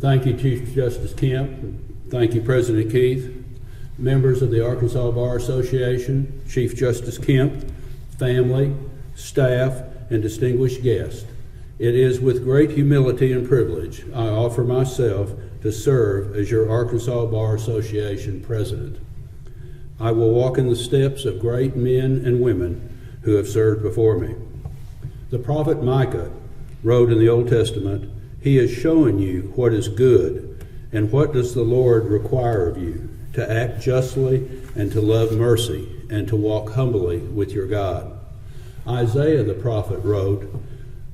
Thank you, Chief Justice Kemp. Thank you, President Keith, members of the Arkansas Bar Association, Chief Justice Kemp, family, staff, and distinguished guests. It is with great humility and privilege I offer myself to serve as your Arkansas Bar Association President. I will walk in the steps of great men and women who have served before me. The prophet Micah wrote in the Old Testament, "He has shown you what is good, and what does the Lord require of you, to act justly and to love mercy and to walk humbly with your God." Isaiah the prophet wrote,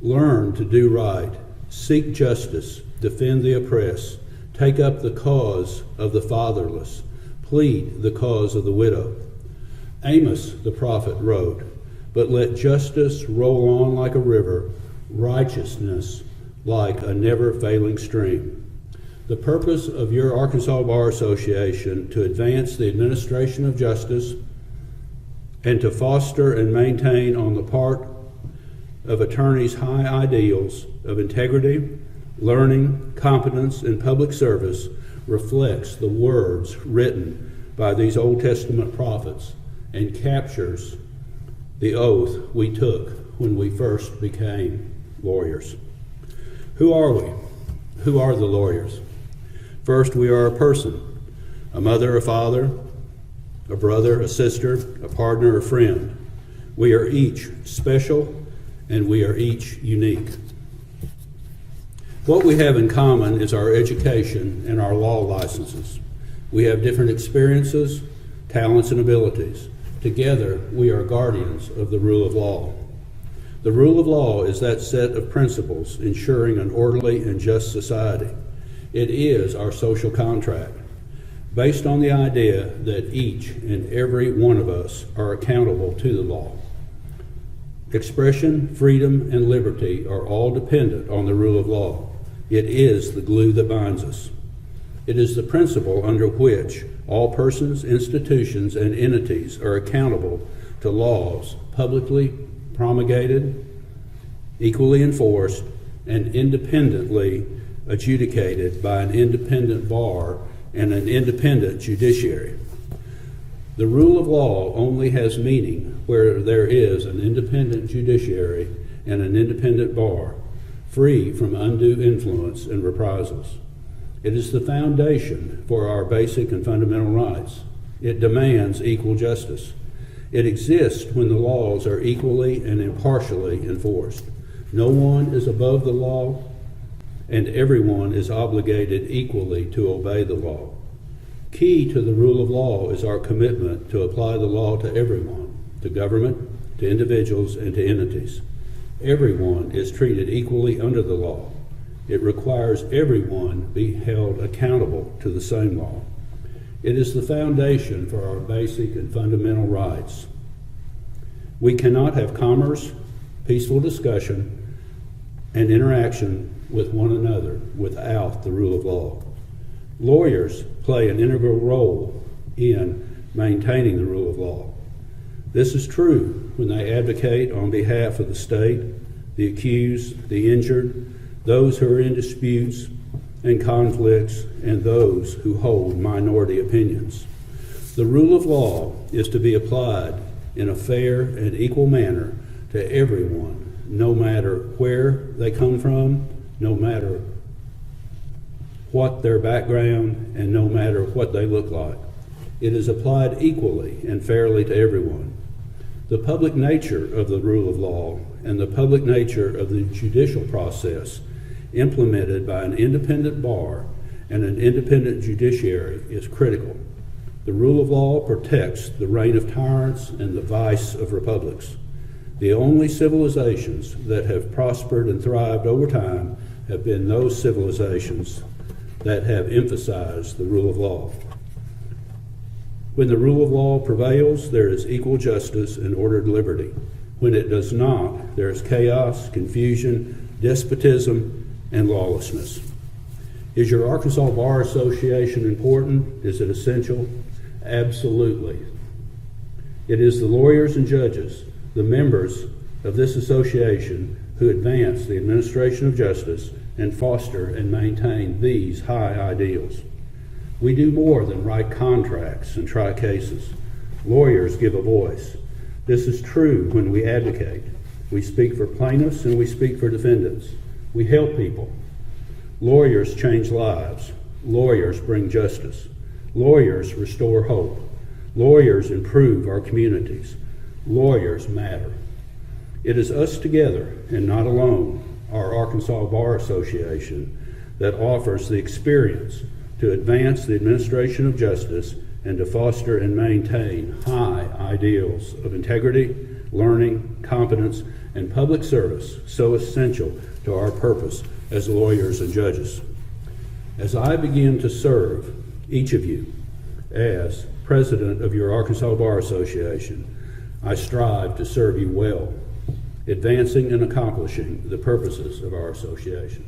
"Learn to do right, seek justice, defend the oppressed, take up the cause of the fatherless, plead the cause of the widow." Amos the prophet wrote, "But let justice roll on like a river, righteousness like a never-failing stream." The purpose of your Arkansas Bar Association to advance the administration of justice and to foster and maintain on the part of attorneys high ideals of integrity, learning, competence, and public service reflects the words written by these Old Testament prophets and captures the oath we took when we first became lawyers. Who are we? Who are the lawyers? First, we are a person, a mother, a father, a brother, a sister, a partner, a friend. We are each special and we are each unique. What we have in common is our education and our law licenses. We have different experiences, talents, and abilities. Together, we are guardians of the rule of law. The rule of law is that set of principles ensuring an orderly and just society. It is our social contract, based on the idea that each and every one of us are accountable to the law. Expression, freedom, and liberty are all dependent on the rule of law. It is the glue that binds us. It is the principle under which all persons, institutions, and entities are accountable to laws publicly promulgated, equally enforced, and independently adjudicated by an independent bar and an independent judiciary. The rule of law only has meaning where there is an independent judiciary and an independent bar, free from undue influence and reprisals. It is the foundation for our basic and fundamental rights. It demands equal justice. It exists when the laws are equally and impartially enforced. No one is above the law, and everyone is obligated equally to obey the law. Key to the rule of law is our commitment to apply the law to everyone, to government, to individuals, and to entities. Everyone is treated equally under the law. It requires everyone be held accountable to the same law. It is the foundation for our basic and fundamental rights. We cannot have commerce, peaceful discussion, and interaction with one another without the rule of law. Lawyers play an integral role in maintaining the rule of law. This is true when they advocate on behalf of the state, the accused, the injured, those who are in disputes and conflicts, and those who hold minority opinions. The rule of law is to be applied in a fair and equal manner to everyone, no matter where they come from, no matter what their background, and no matter what they look like. It is applied equally and fairly to everyone. The public nature of the rule of law and the public nature of the judicial process implemented by an independent bar and an independent judiciary is critical. The rule of law protects the reign of tyrants and the vice of republics. The only civilizations that have prospered and thrived over time have been those civilizations that have emphasized the rule of law. When the rule of law prevails, there is equal justice and ordered liberty. When it does not, there is chaos, confusion, despotism, and lawlessness. Is your Arkansas Bar Association important? Is it essential? Absolutely. It is the lawyers and judges, the members of this association, who advance the administration of justice and foster and maintain these high ideals. We do more than write contracts and try cases. Lawyers give a voice. This is true when we advocate. We speak for plaintiffs and we speak for defendants. We help people. Lawyers change lives. Lawyers bring justice. Lawyers restore hope. Lawyers improve our communities. Lawyers matter. It is us together, and not alone, our Arkansas Bar Association, that offers the experience to advance the administration of justice and to foster and maintain high ideals of integrity, learning, competence, and public service so essential to our purpose as lawyers and judges. As I begin to serve each of you as president of your Arkansas Bar Association, I strive to serve you well, advancing and accomplishing the purposes of our association.